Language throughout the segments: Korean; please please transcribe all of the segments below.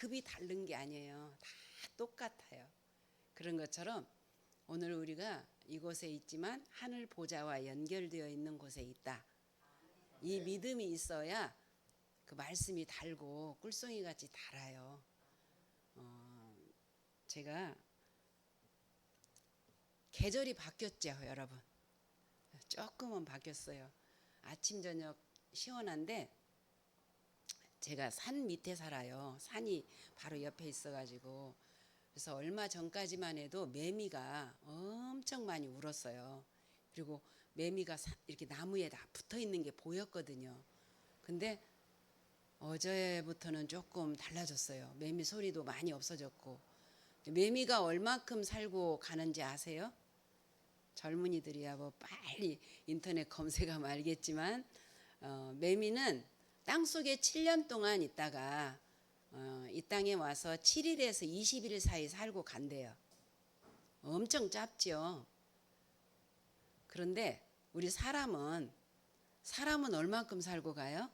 급이 다른 게 아니에요. 다 똑같아요. 그런 것처럼 오늘 우리가 이곳에 있지만 하늘 보좌와 연결되어 있는 곳에 있다. 이 믿음이 있어야 그 말씀이 달고 꿀송이 같이 달아요. 제가 계절이 바뀌었죠, 여러분. 조금은 바뀌었어요. 아침 저녁 시원한데 제가 산 밑에 살아요. 산이 바로 옆에 있어가지고 그래서 얼마 전까지만 해도 매미가 엄청 많이 울었어요. 그리고 매미가 이렇게 나무에 다 붙어 있는 게 보였거든요. 근데 어제부터는 조금 달라졌어요. 매미 소리도 많이 없어졌고. 매미가 얼마큼 살고 가는지 아세요? 젊은이들이야 뭐 빨리 인터넷 검색하면 알겠지만 매미는 땅속에 7년 동안 있다가 이 땅에 와서 7일에서 20일 사이 살고 간대요. 엄청 짧죠. 그런데 우리 사람은 얼만큼 살고 가요?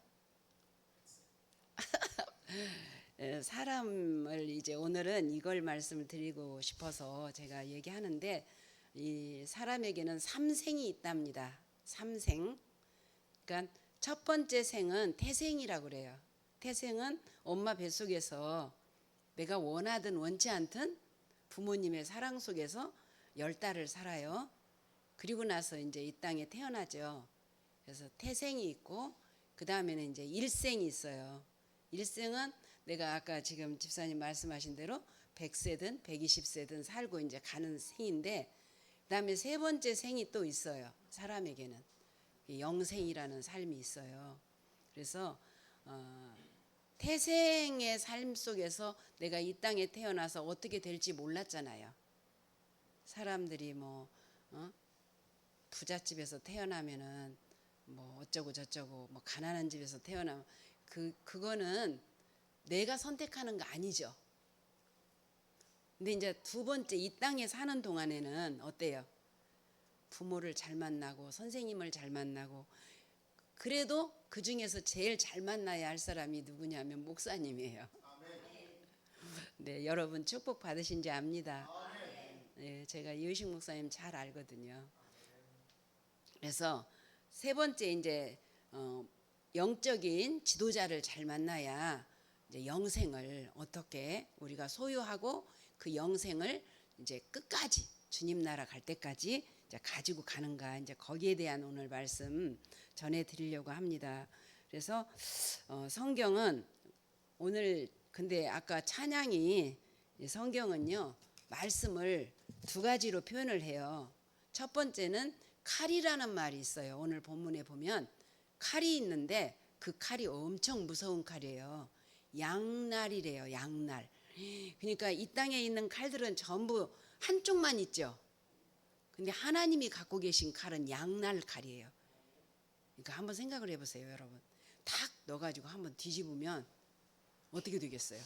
사람을 이제 오늘은 이걸 말씀을 드리고 싶어서 제가 얘기하는데 이 사람에게는 삼생이 있답니다. 삼생. 그러니까 첫 번째 생은 태생이라고 그래요. 태생은 엄마 뱃속에서 내가 원하든 원치 않든 부모님의 사랑 속에서 10달을 살아요. 그리고 나서 이제 이 땅에 태어나죠. 그래서 태생이 있고 그 다음에는 이제 일생이 있어요. 일생은 내가 아까 지금 집사님 말씀하신 대로 100세든 120세든 살고 이제 가는 생인데 그 다음에 세 번째 생이 또 있어요. 사람에게는 영생이라는 삶이 있어요. 그래서 태생의 삶 속에서 내가 이 땅에 태어나서 어떻게 될지 몰랐잖아요. 사람들이 뭐 부잣집에서 태어나면은 뭐 어쩌고 저쩌고 뭐 가난한 집에서 태어나면 그거는 내가 선택하는 거 아니죠. 근데 이제 두 번째 이 땅에 사는 동안에는 어때요? 부모를 잘 만나고 선생님을 잘 만나고 그래도 그 중에서 제일 잘 만나야 할 사람이 누구냐면 목사님이에요. 네, 여러분 축복 받으신지 압니다. 네, 제가 이의식 목사님 잘 알거든요. 그래서 세 번째 이제 영적인 지도자를 잘 만나야 이제 영생을 어떻게 우리가 소유하고 그 영생을 이제 끝까지 주님 나라 갈 때까지 이제 가지고 가는가 이제 거기에 대한 오늘 말씀 전해 드리려고 합니다. 그래서 성경은 오늘 근데 아까 찬양이 성경은요 말씀을 두 가지로 표현을 해요. 첫 번째는 칼이라는 말이 있어요. 오늘 본문에 보면 칼이 있는데 그 칼이 엄청 무서운 칼이에요. 양날이래요. 양날. 그러니까 이 땅에 있는 칼들은 전부 한쪽만 있죠. 근데 하나님이 갖고 계신 칼은 양날 칼이에요. 그러니까 한번 생각을 해보세요, 여러분. 탁 넣어가지고 한번 뒤집으면 어떻게 되겠어요?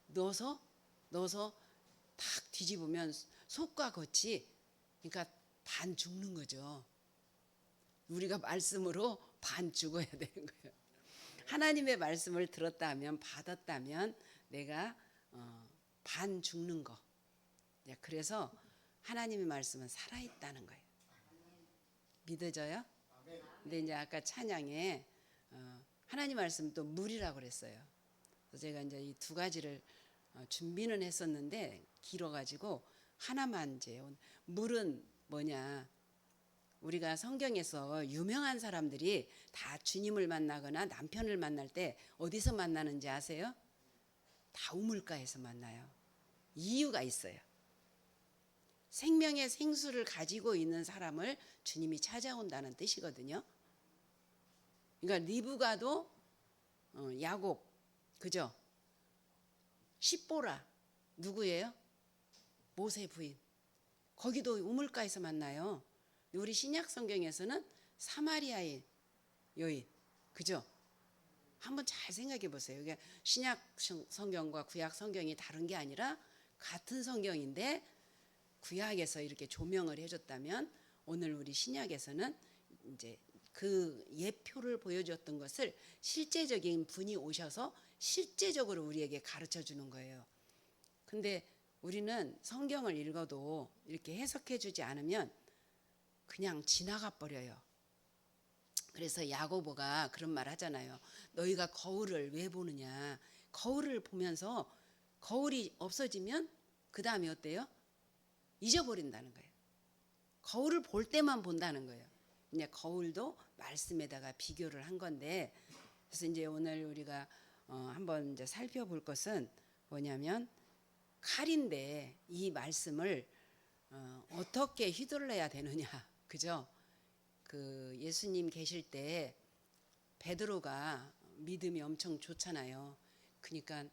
넣어서 탁 뒤집으면 속과 겉이 그러니까 반 죽는 거죠. 우리가 말씀으로 반 죽어야 되는 거예요. 하나님의 말씀을 들었다면 받았다면 내가 반 죽는 거. 그래서 하나님의 말씀은 살아있다는 거예요. 믿어져요? 근데 이제 아까 찬양에 하나님 말씀 또 물이라고 그랬어요. 그래서 제가 이제 이 두 가지를 준비는 했었는데 길어가지고 하나만 이제 물은 뭐냐? 우리가 성경에서 유명한 사람들이 다 주님을 만나거나 남편을 만날 때 어디서 만나는지 아세요? 다 우물가에서 만나요. 이유가 있어요. 생명의 생수를 가지고 있는 사람을 주님이 찾아온다는 뜻이거든요. 그러니까 리브가도 야곱 그죠? 십보라 누구예요? 모세 부인. 거기도 우물가에서 만나요. 우리 신약 성경에서는 사마리아의 여인 그죠? 한번 잘 생각해 보세요. 이게 신약 성경과 구약 성경이 다른 게 아니라 같은 성경인데 구약에서 이렇게 조명을 해줬다면 오늘 우리 신약에서는 이제 그 예표를 보여줬던 것을 실제적인 분이 오셔서 실제적으로 우리에게 가르쳐 주는 거예요. 근데 우리는 성경을 읽어도 이렇게 해석해 주지 않으면 그냥 지나가 버려요. 그래서 야고보가 그런 말 하잖아요. 너희가 거울을 왜 보느냐. 거울을 보면서 거울이 없어지면 그 다음에 어때요? 잊어버린다는 거예요. 거울을 볼 때만 본다는 거예요. 이제 거울도 말씀에다가 비교를 한 건데, 그래서 이제 오늘 우리가 한번 이제 살펴볼 것은 뭐냐면 칼인데 이 말씀을 어떻게 휘둘러야 되느냐, 그죠? 그 예수님 계실 때 베드로가 믿음이 엄청 좋잖아요. 그러니까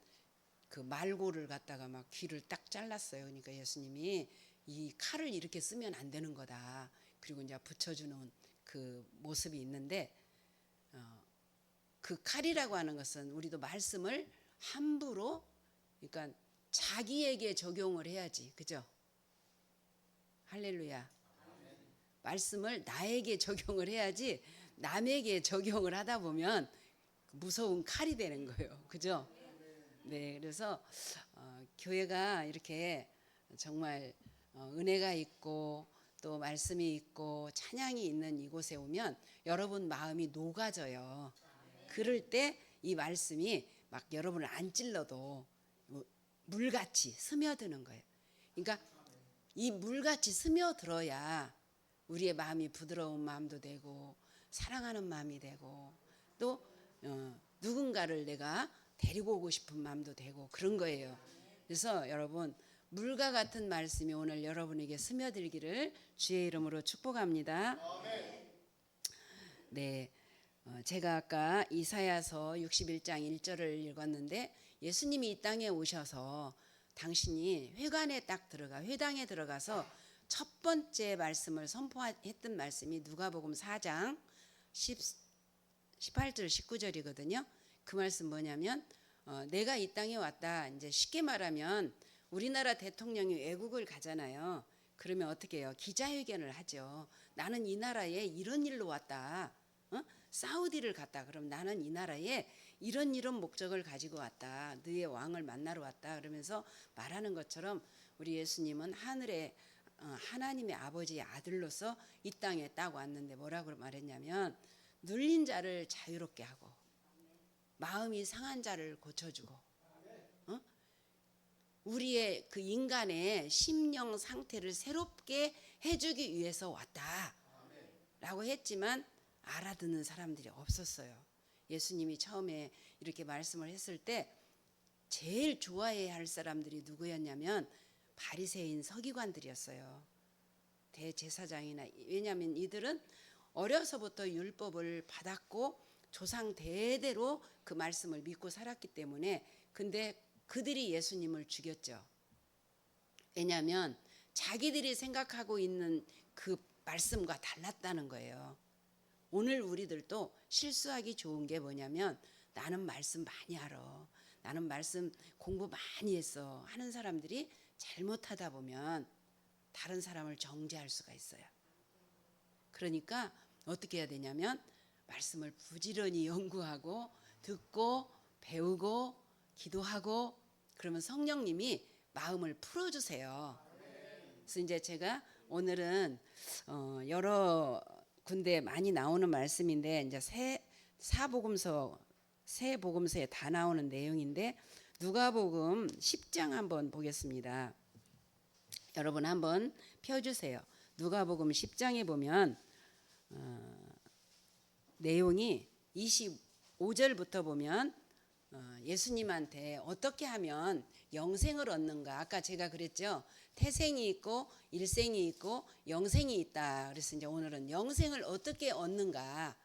그 말고를 갖다가 막 귀를 딱 잘랐어요. 그러니까 예수님이 이 칼을 이렇게 쓰면 안 되는 거다. 그리고 이제 붙여주는 그 모습이 있는데, 그 칼이라고 하는 것은 우리도 말씀을 함부로, 그러니까 자기에게 적용을 해야지, 그죠? 할렐루야. 말씀을 나에게 적용을 해야지 남에게 적용을 하다 보면 무서운 칼이 되는 거예요, 그죠? 네, 그래서 교회가 이렇게 정말 은혜가 있고 또 말씀이 있고 찬양이 있는 이곳에 오면 여러분 마음이 녹아져요. 그럴 때 이 말씀이 막 여러분을 안 찔러도 물같이 스며드는 거예요. 그러니까 이 물같이 스며들어야 우리의 마음이 부드러운 마음도 되고 사랑하는 마음이 되고 또 누군가를 내가 데리고 오고 싶은 마음도 되고 그런 거예요. 그래서 여러분 물과 같은 말씀이 오늘 여러분에게 스며들기를 주의 이름으로 축복합니다. 네, 제가 아까 이사야서 61장 1절을 읽었는데 예수님이 이 땅에 오셔서 당신이 회관에 딱 들어가 회당에 들어가서 첫 번째 말씀을 선포했던 말씀이 누가복음 4장 18절 19절이거든요. 그 말씀 뭐냐면 내가 이 땅에 왔다. 이제 쉽게 말하면 우리나라 대통령이 외국을 가잖아요. 그러면 어떻게 해요? 기자회견을 하죠. 나는 이 나라에 이런 일로 왔다. 사우디를 갔다. 그럼 나는 이 나라에 이런 목적을 가지고 왔다. 너의 왕을 만나러 왔다. 그러면서 말하는 것처럼 우리 예수님은 하늘에 하나님의 아버지의 아들로서 이 땅에 딱 왔는데 뭐라고 말했냐면 눌린 자를 자유롭게 하고 마음이 상한 자를 고쳐주고 우리의 그 인간의 심령 상태를 새롭게 해주기 위해서 왔다 라고 했지만 알아듣는 사람들이 없었어요. 예수님이 처음에 이렇게 말씀을 했을 때 제일 좋아해야 할 사람들이 누구였냐면 바리새인 서기관들이었어요. 대제사장이나. 왜냐하면 이들은 어려서부터 율법을 받았고 조상 대대로 그 말씀을 믿고 살았기 때문에. 근데 그들이 예수님을 죽였죠. 왜냐하면 자기들이 생각하고 있는 그 말씀과 달랐다는 거예요. 오늘 우리들도 실수하기 좋은 게 뭐냐면 나는 말씀 많이 알아. 나는 말씀 공부 많이 했어. 하는 사람들이 잘못하다 보면 다른 사람을 정죄할 수가 있어요. 그러니까 어떻게 해야 되냐면 말씀을 부지런히 연구하고 듣고 배우고 기도하고 그러면 성령님이 마음을 풀어주세요. 그래서 이제 제가 오늘은 여러 군데 많이 나오는 말씀인데 이제 새 복음서에 다 나오는 내용인데 누가복음 10장 한번 보겠습니다. 여러분 한번 펴주세요. 누가복음 10장에 보면 내용이 25절부터 보면 예수님한테 어떻게 하면 영생을 얻는가. 아까 제가 그랬죠. 태생이 있고 일생이 있고 영생이 있다. 그래서 이제 오늘은 영생을 어떻게 얻는가.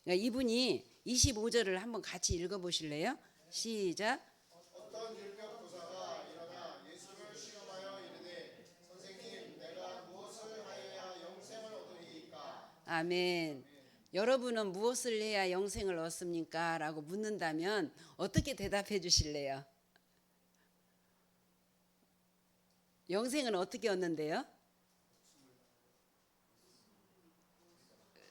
그러니까 이분이 25절을 한번 같이 읽어보실래요? 시작. 어떤 율법 교사가 일어나 예수를 시험하여 이르되 선생님 내가 무엇을 하여야 영생을 얻으리이까. 아멘. 여러분은 무엇을 해야 영생을 얻습니까? 라고 묻는다면 어떻게 대답해 주실래요? 영생은 어떻게 얻는데요?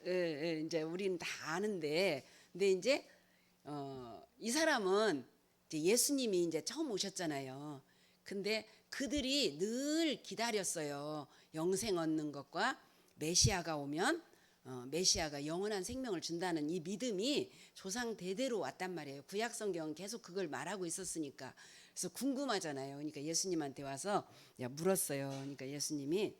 이제 우리는 다 아는데, 근데 이제 이 사람은 이제 예수님이 이제 처음 오셨잖아요. 근데 그들이 늘 기다렸어요. 영생 얻는 것과 메시아가 오면 메시아가 영원한 생명을 준다는 이 믿음이 조상 대대로 왔단 말이에요. 구약 성경은 계속 그걸 말하고 있었으니까. 그래서 궁금하잖아요. 그러니까 예수님한테 와서 물었어요. 그러니까 예수님이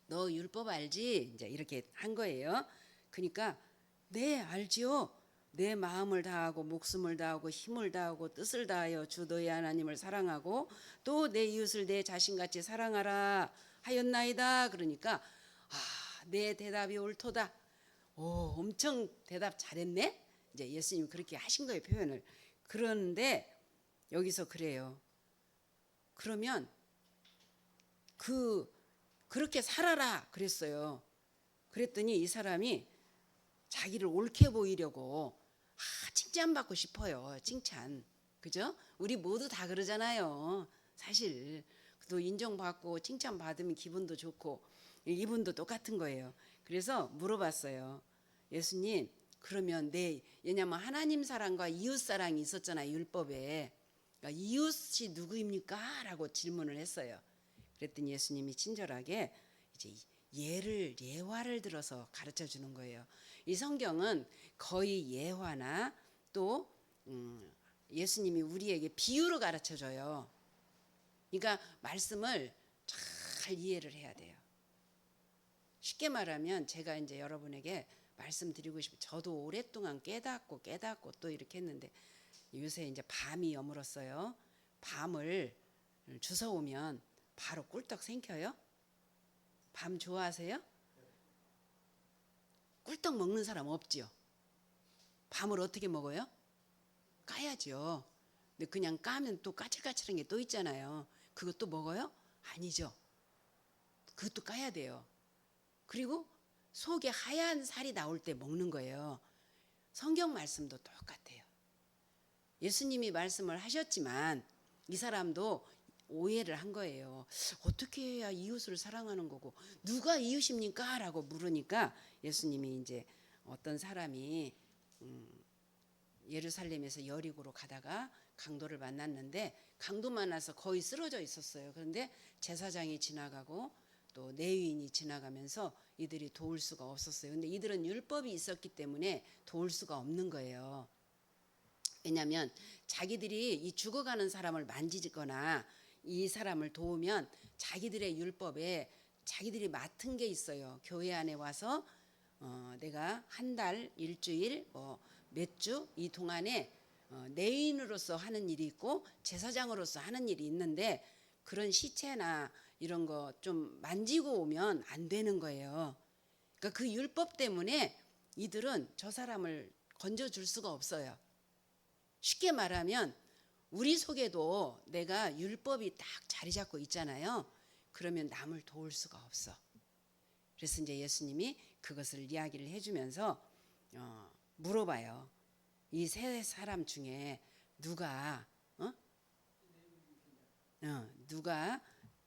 너 율법 알지? 이제 이렇게 한 거예요. 그러니까 네, 알지요. 내 마음을 다하고 목숨을 다하고 힘을 다하고 뜻을 다하여 주 너의 하나님을 사랑하고 또 내 이웃을 내 자신같이 사랑하라 하였나이다. 그러니까 내 대답이 옳도다. 엄청 대답 잘했네. 이제 예수님 그렇게 하신 거예요, 표현을. 그런데 여기서 그래요. 그러면 그렇게 살아라 그랬어요. 그랬더니 이 사람이 자기를 옳게 보이려고 칭찬받고 싶어요. 칭찬. 그죠? 우리 모두 다 그러잖아요. 사실 또 인정받고 칭찬받으면 기분도 좋고 이분도 똑같은 거예요. 그래서 물어봤어요. 예수님, 그러면 왜냐면 하나님 사랑과 이웃 사랑이 있었잖아요. 율법에. 그러니까 이웃이 누구입니까? 라고 질문을 했어요. 그랬더니 예수님이 친절하게 이제 예화를 들어서 가르쳐 주는 거예요. 이 성경은 거의 예화나 또 예수님이 우리에게 비유로 가르쳐 줘요. 그러니까 말씀을 잘 이해를 해야 돼요. 쉽게 말하면 제가 이제 여러분에게 말씀드리고 싶어요. 저도 오랫동안 깨닫고 또 이렇게 했는데 요새 이제 밤이 여물었어요. 밤을 주워오면 바로 꿀떡 생겨요? 밤 좋아하세요? 꿀떡 먹는 사람 없지요? 밤을 어떻게 먹어요? 까야죠. 근데 그냥 까면 또 까칠까칠한 게 또 있잖아요. 그것도 먹어요? 아니죠. 그것도 까야 돼요. 그리고 속에 하얀 살이 나올 때 먹는 거예요. 성경 말씀도 똑같아요. 예수님이 말씀을 하셨지만 이 사람도 오해를 한 거예요. 어떻게 해야 이웃을 사랑하는 거고 누가 이웃입니까? 라고 물으니까 예수님이 이제 어떤 사람이 예루살렘에서 여리고로 가다가 강도를 만났는데 강도 만나서 거의 쓰러져 있었어요. 그런데 제사장이 지나가고 또 레위인이 지나가면서 이들이 도울 수가 없었어요. 근데 이들은 율법이 있었기 때문에 도울 수가 없는 거예요. 왜냐하면 자기들이 이 죽어가는 사람을 만지거나 이 사람을 도우면 자기들의 율법에 자기들이 맡은 게 있어요. 교회 안에 와서 내가 한 달, 일주일, 몇 주 이 동안에 내인으로서 하는 일이 있고 제사장으로서 하는 일이 있는데 그런 시체나 이런 거 좀 만지고 오면 안 되는 거예요. 그러니까 그 율법 때문에 이들은 저 사람을 건져줄 수가 없어요. 쉽게 말하면 우리 속에도 내가 율법이 딱 자리 잡고 있잖아요. 그러면 남을 도울 수가 없어. 그래서 이제 예수님이 그것을 이야기를 해주면서 물어봐요. 이 세 사람 중에 누가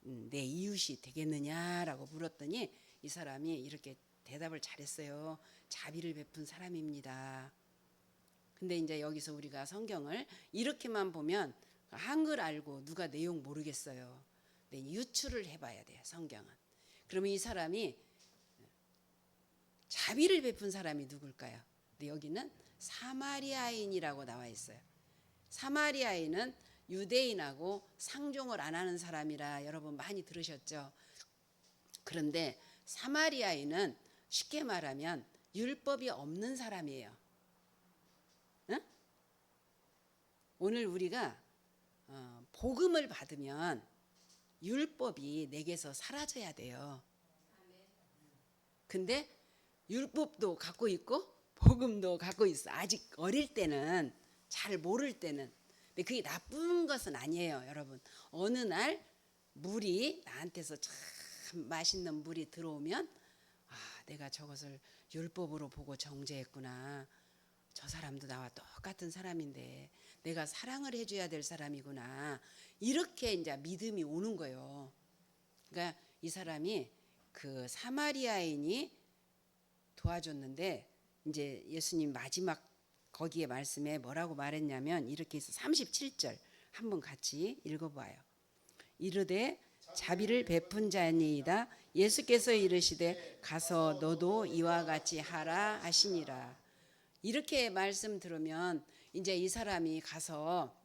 내 이웃이 되겠느냐라고 물었더니 이 사람이 이렇게 대답을 잘했어요. 자비를 베푼 사람입니다. 근데 이제 여기서 우리가 성경을 이렇게만 보면 한글 알고 누가 내용 모르겠어요. 근데 유추를 해봐야 돼요. 성경은. 그러면 이 사람이 자비를 베푼 사람이 누굴까요? 근데 여기는 사마리아인이라고 나와 있어요. 사마리아인은 유대인하고 상종을 안 하는 사람이라 여러분 많이 들으셨죠? 그런데 사마리아인은 쉽게 말하면 율법이 없는 사람이에요. 응? 오늘 우리가 복음을 받으면 율법이 내게서 사라져야 돼요. 근데 율법도 갖고 있고 복음도 갖고 있어. 아직 어릴 때는 잘 모를 때는. 근데 그게 나쁜 것은 아니에요, 여러분. 어느 날 물이 나한테서 참 맛있는 물이 들어오면 내가 저것을 율법으로 보고 정죄했구나. 저 사람도 나와 똑같은 사람인데 내가 사랑을 해줘야 될 사람이구나. 이렇게 이제 믿음이 오는 거예요. 그러니까 이 사람이 그 사마리아인이 도와줬는데 이제 예수님 마지막 거기에 말씀에 뭐라고 말했냐면 이렇게 해서 37절 한번 같이 읽어봐요. 이르되 자비를 베푼 자니이다. 예수께서 이르시되 가서 너도 이와 같이 하라 하시니라. 이렇게 말씀 들으면 이제 이 사람이 가서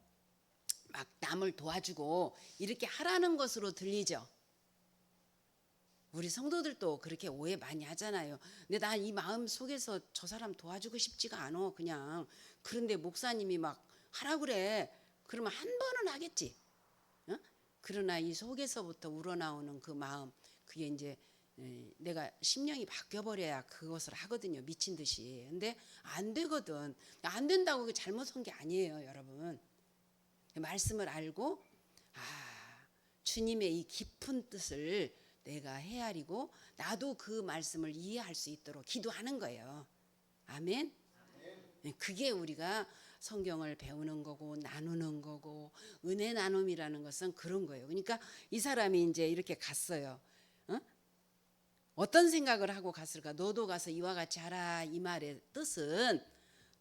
막 남을 도와주고 이렇게 하라는 것으로 들리죠. 우리 성도들도 그렇게 오해 많이 하잖아요. 근데 나 이 마음 속에서 저 사람 도와주고 싶지가 않아. 그냥 그런데 목사님이 막 하라 그래. 그러면 한 번은 하겠지. 어? 그러나 이 속에서부터 우러나오는 그 마음, 그게 이제 내가 심령이 바뀌어버려야 그것을 하거든요. 미친 듯이. 근데 안 되거든. 안 된다고 그게 잘못한 게 아니에요, 여러분. 말씀을 알고 주님의 이 깊은 뜻을 내가 헤아리고 나도 그 말씀을 이해할 수 있도록 기도하는 거예요. 아멘. 그게 우리가 성경을 배우는 거고 나누는 거고 은혜 나눔이라는 것은 그런 거예요. 그러니까 이 사람이 이제 이렇게 갔어요. 어떤 생각을 하고 갔을까? 너도 가서 이와 같이 하라. 이 말의 뜻은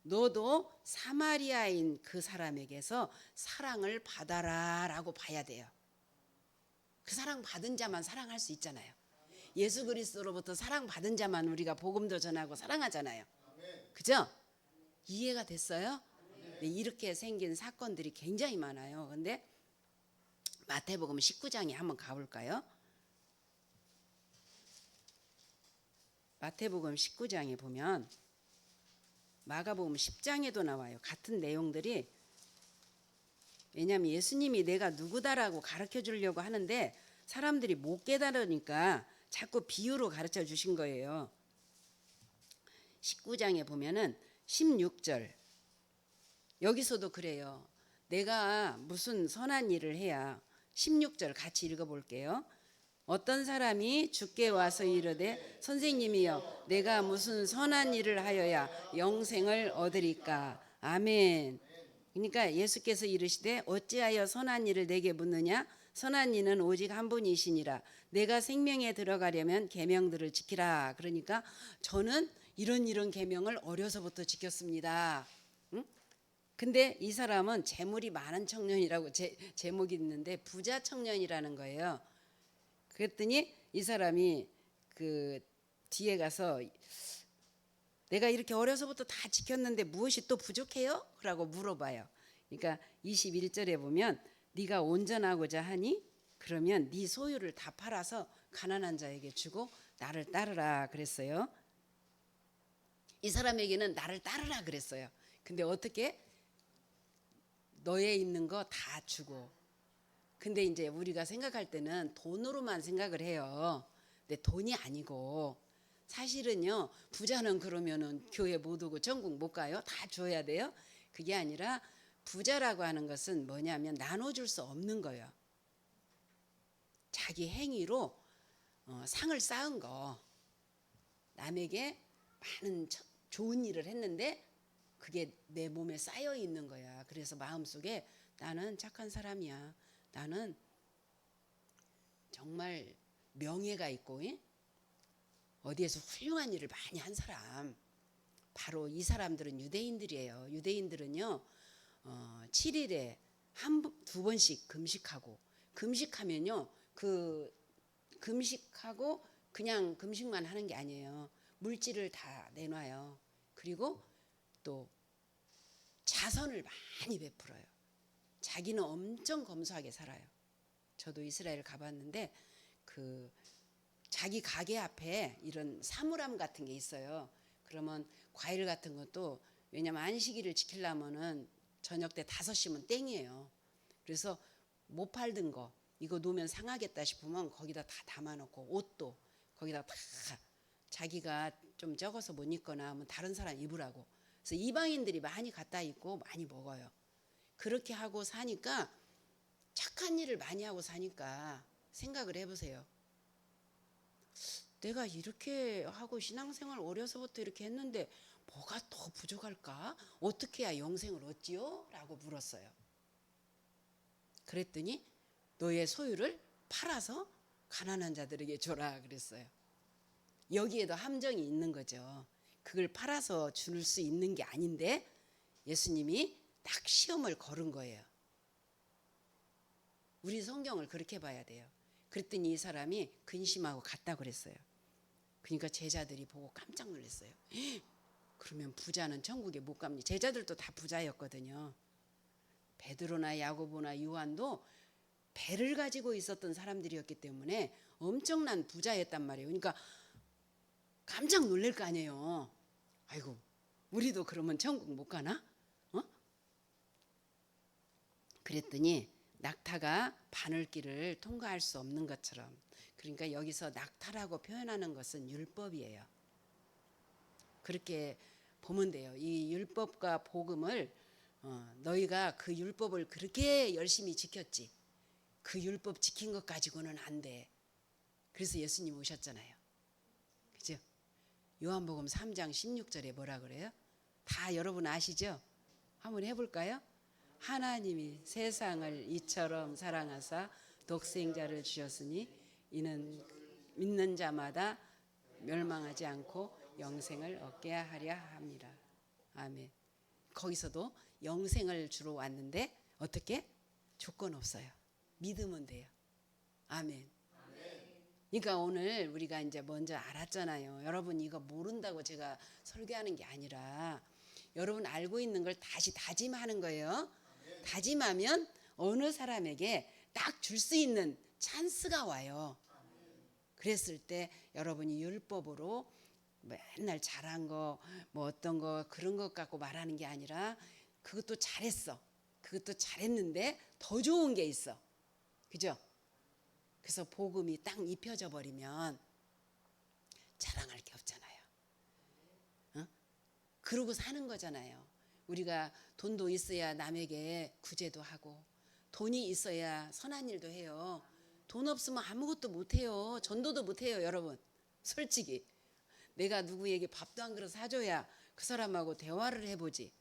너도 사마리아인 그 사람에게서 사랑을 받아라라고 봐야 돼요. 그 사랑 받은 자만 사랑할 수 있잖아요. 예수 그리스도로부터 사랑 받은 자만 우리가 복음도 전하고 사랑하잖아요. 그죠? 이해가 됐어요? 네, 이렇게 생긴 사건들이 굉장히 많아요. 근데 마태복음 19장에 한번 가볼까요? 마태복음 19장에 보면 마가복음 10장에도 나와요. 같은 내용들이. 왜냐하면 예수님이 내가 누구다라고 가르쳐 주려고 하는데 사람들이 못 깨달으니까 자꾸 비유로 가르쳐 주신 거예요. 19장에 보면은 16절 여기서도 그래요. 내가 무슨 선한 일을 해야 16절 같이 읽어볼게요. 어떤 사람이 주께 와서 이르되 선생님이여 내가 무슨 선한 일을 하여야 영생을 얻으리까. 아멘. 그러니까 예수께서 이르시되 어찌하여 선한 일을 내게 묻느냐. 선한 이는 오직 한 분이시니라. 내가 생명에 들어가려면 계명들을 지키라. 그러니까 저는 이런 계명을 어려서부터 지켰습니다. 응? 근데 이 사람은 재물이 많은 청년이라고 제목이 있는데 부자 청년이라는 거예요. 그랬더니 이 사람이 그 뒤에 가서 내가 이렇게 어려서부터 다 지켰는데 무엇이 또 부족해요? 라고 물어봐요. 그러니까 21절에 보면 네가 온전하고자 하니 그러면 네 소유를 다 팔아서 가난한 자에게 주고 나를 따르라 그랬어요. 이 사람에게는 나를 따르라 그랬어요. 근데 어떻게? 너에 있는 거 다 주고. 근데 이제 우리가 생각할 때는 돈으로만 생각을 해요. 근데 돈이 아니고 사실은요, 부자는 그러면은 교회 못 오고 천국 못 가요? 다 줘야 돼요? 그게 아니라 부자라고 하는 것은 뭐냐면 나눠줄 수 없는 거예요. 자기 행위로 상을 쌓은 거. 남에게 많은 좋은 일을 했는데 그게 내 몸에 쌓여 있는 거야. 그래서 마음속에 나는 착한 사람이야. 나는 정말 명예가 있고 어디에서 훌륭한 일을 많이 한 사람. 바로 이 사람들은 유대인들이에요. 유대인들은요 7일에 두 번씩 금식하고, 금식하면요 그 금식하고 그냥 금식만 하는 게 아니에요. 물질을 다 내놔요. 그리고 또 자선을 많이 베풀어요. 자기는 엄청 검소하게 살아요. 저도 이스라엘 가봤는데 그 자기 가게 앞에 이런 사물함 같은 게 있어요. 그러면 과일 같은 것도, 왜냐면 안식일을 지키려면은 저녁 때 5시면 땡이에요. 그래서 못 팔던 거 이거 놓으면 상하겠다 싶으면 거기다 다 담아놓고, 옷도 거기다 다 자기가 좀 적어서 못 입거나 하면 다른 사람 입으라고. 그래서 이방인들이 많이 갖다 입고 많이 먹어요. 그렇게 하고 사니까, 착한 일을 많이 하고 사니까 생각을 해보세요. 내가 이렇게 하고 신앙생활 어려서부터 이렇게 했는데 뭐가 더 부족할까? 어떻게 해야 영생을 얻지요? 라고 물었어요. 그랬더니 너의 소유를 팔아서 가난한 자들에게 줘라 그랬어요. 여기에도 함정이 있는 거죠. 그걸 팔아서 줄 수 있는 게 아닌데 예수님이 딱 시험을 걸은 거예요. 우리 성경을 그렇게 봐야 돼요. 그랬더니 이 사람이 근심하고 갔다 그랬어요. 그러니까 제자들이 보고 깜짝 놀랐어요. 그러면 부자는 천국에 못 갑니다. 제자들도 다 부자였거든요. 베드로나 야고보나 요한도 배를 가지고 있었던 사람들이었기 때문에 엄청난 부자였단 말이에요. 그러니까 깜짝 놀랄 거 아니에요. 아이고, 우리도 그러면 천국 못 가나? 그랬더니 낙타가 바늘길을 통과할 수 없는 것처럼, 그러니까 여기서 낙타라고 표현하는 것은 율법이에요. 그렇게 보면 돼요. 이 율법과 복음을 너희가 그 율법을 그렇게 열심히 지켰지, 그 율법 지킨 것 가지고는 안 돼. 그래서 예수님 오셨잖아요. 그죠? 요한복음 3장 16절에 뭐라 그래요? 다 여러분 아시죠? 한번 해볼까요? 하나님이 세상을 이처럼 사랑하사 독생자를 주셨으니 이는 믿는 자마다 멸망하지 않고 영생을 얻게 하려 함이라. 아멘. 거기서도 영생을 주러 왔는데 어떻게? 조건 없어요. 믿으면 돼요. 아멘. 그러니까 오늘 우리가 이제 먼저 알았잖아요. 여러분 이거 모른다고 제가 설교하는 게 아니라 여러분 알고 있는 걸 다시 다짐하는 거예요. 다짐하면 어느 사람에게 딱 줄 수 있는 찬스가 와요. 그랬을 때 여러분이 율법으로 맨날 잘한 거 뭐 어떤 거 그런 것 갖고 말하는 게 아니라 그것도 잘했어. 그것도 잘했는데 더 좋은 게 있어. 그죠? 그래서 복음이 딱 입혀져 버리면 자랑할 게 없잖아요. 그러고 사는 거잖아요. 우리가 돈도 있어야 남에게 구제도 하고 돈이 있어야 선한 일도 해요. 돈 없으면 아무것도 못해요. 전도도 못해요. 여러분 솔직히 내가 누구에게 밥도 한 그릇 사줘야 그 사람하고 대화를 해보지.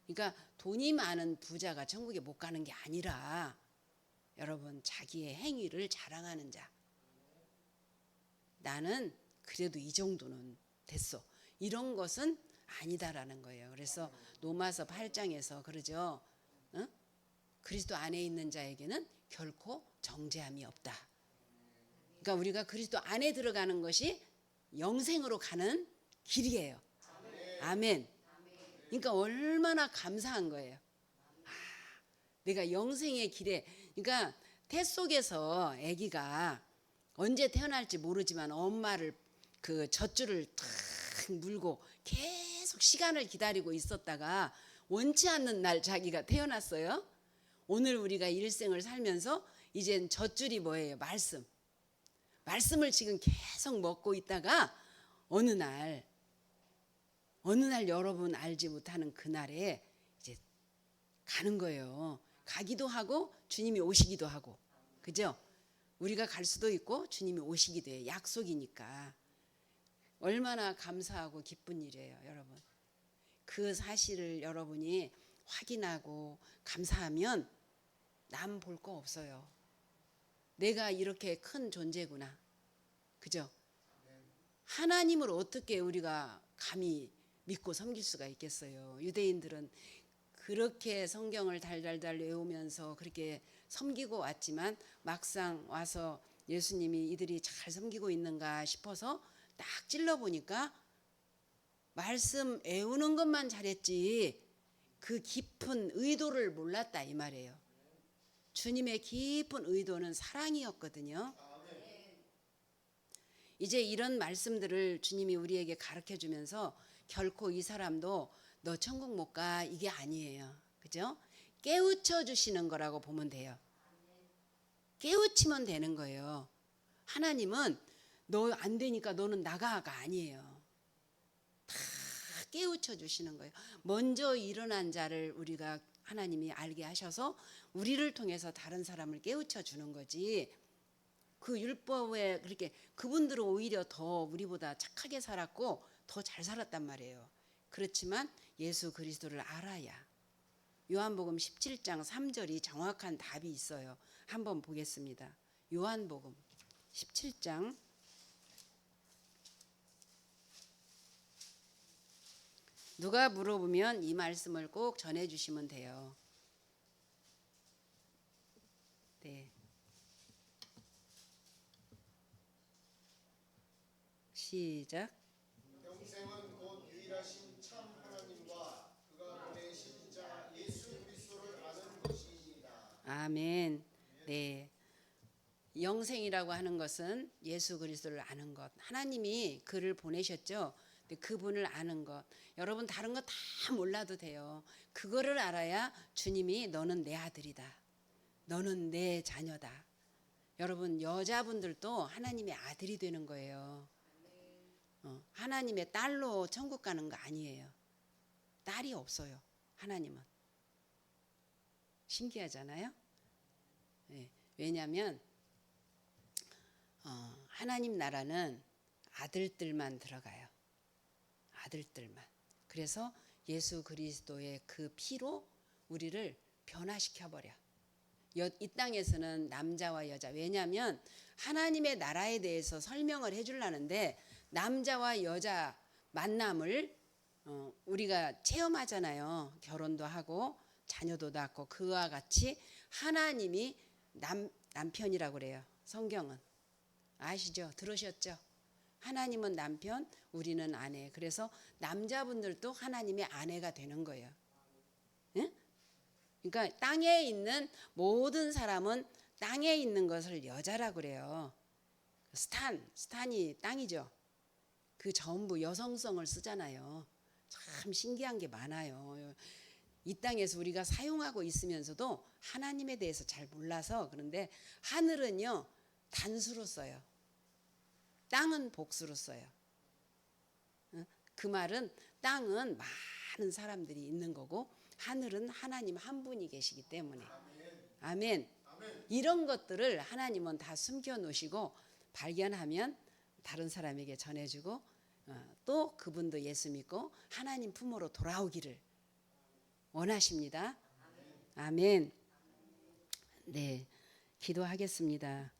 그러니까 돈이 많은 부자가 천국에 못 가는 게 아니라 여러분 자기의 행위를 자랑하는 자. 나는 그래도 이 정도는 됐어. 이런 것은 아니다라는 거예요. 그래서 로마서 8장에서 그러죠. 그리스도 안에 있는 자에게는 결코 정죄함이 없다. 그러니까 우리가 그리스도 안에 들어가는 것이 영생으로 가는 길이에요. 아멘. 그러니까 얼마나 감사한 거예요. 내가 영생의 길에, 그러니까 태 속에서 아기가 언제 태어날지 모르지만 엄마를 그 젖줄을 탁 물고 계속 시간을 기다리고 있었다가 원치 않는 날 자기가 태어났어요. 오늘 우리가 일생을 살면서 이젠 젖줄이 뭐예요? 말씀. 말씀을 지금 계속 먹고 있다가 어느 날 여러분 알지 못하는 그날에 이제 가는 거예요. 가기도 하고 주님이 오시기도 하고. 그죠? 우리가 갈 수도 있고 주님이 오시기도 해요. 약속이니까. 얼마나 감사하고 기쁜 일이에요, 여러분. 그 사실을 여러분이 확인하고 감사하면 남 볼 거 없어요. 내가 이렇게 큰 존재구나. 그죠? 하나님을 어떻게 우리가 감히 믿고 섬길 수가 있겠어요. 유대인들은 그렇게 성경을 달달달 외우면서 그렇게 섬기고 왔지만 막상 와서 예수님이 이들이 잘 섬기고 있는가 싶어서 딱 찔러보니까 말씀 외우는 것만 잘했지 그 깊은 의도를 몰랐다 이 말이에요. 주님의 깊은 의도는 사랑이었거든요. 이제 이런 말씀들을 주님이 우리에게 가르쳐주면서 결코 이 사람도 너 천국 못 가 이게 아니에요. 그죠? 깨우쳐 주시는 거라고 보면 돼요. 깨우치면 되는 거예요. 하나님은 너 안 되니까 너는 나가가 아니에요. 다 깨우쳐 주시는 거예요. 먼저 일어난 자를 우리가 하나님이 알게 하셔서 우리를 통해서 다른 사람을 깨우쳐 주는 거지. 그 율법에 그렇게 그분들은 오히려 더 우리보다 착하게 살았고 더 잘 살았단 말이에요. 그렇지만 예수 그리스도를 알아야. 요한복음 17장 3절이 정확한 답이 있어요. 한번 보겠습니다. 요한복음 17장 누가 물어보면 이 말씀을 꼭 전해주시면 돼요. 네. 시작. 영생은 곧 유일하신 참 하나님과 그가 보내신 자 예수 그리스도를 아는 것이니라. 아멘. 네. 영생이라고 하는 것은 예수 그리스도를 아는 것. 하나님이 그를 보내셨죠. 근데 그분을 아는 것. 여러분 다른 거 다 몰라도 돼요. 그거를 알아야 주님이 너는 내 아들이다. 너는 내 자녀다. 여러분 여자분들도 하나님의 아들이 되는 거예요. 하나님의 딸로 천국 가는 거 아니에요. 딸이 없어요. 하나님은. 신기하잖아요. 네. 왜냐하면 하나님 나라는 아들들만 들어가요. 아들들만. 그래서 예수 그리스도의 그 피로 우리를 변화시켜버려. 이 땅에서는 남자와 여자. 왜냐하면 하나님의 나라에 대해서 설명을 해주려는데 남자와 여자 만남을 우리가 체험하잖아요. 결혼도 하고 자녀도 낳고 그와 같이 하나님이 남편이라고 그래요. 성경은. 아시죠? 들으셨죠? 하나님은 남편, 우리는 아내. 그래서 남자분들도 하나님의 아내가 되는 거예요. 응? 그러니까 땅에 있는 모든 사람은 땅에 있는 것을 여자라고 그래요. 스탄이 땅이죠. 그 전부 여성성을 쓰잖아요. 참 신기한 게 많아요. 이 땅에서 우리가 사용하고 있으면서도 하나님에 대해서 잘 몰라서 그런데 하늘은요 단수로 써요. 땅은 복수로 써요. 그 말은 땅은 많은 사람들이 있는 거고 하늘은 하나님 한 분이 계시기 때문에. 아멘. 이런 것들을 하나님은 다 숨겨 놓으시고 발견하면 다른 사람에게 전해주고 또 그분도 예수 믿고 하나님 품으로 돌아오기를 원하십니다. 아멘. 네, 기도하겠습니다.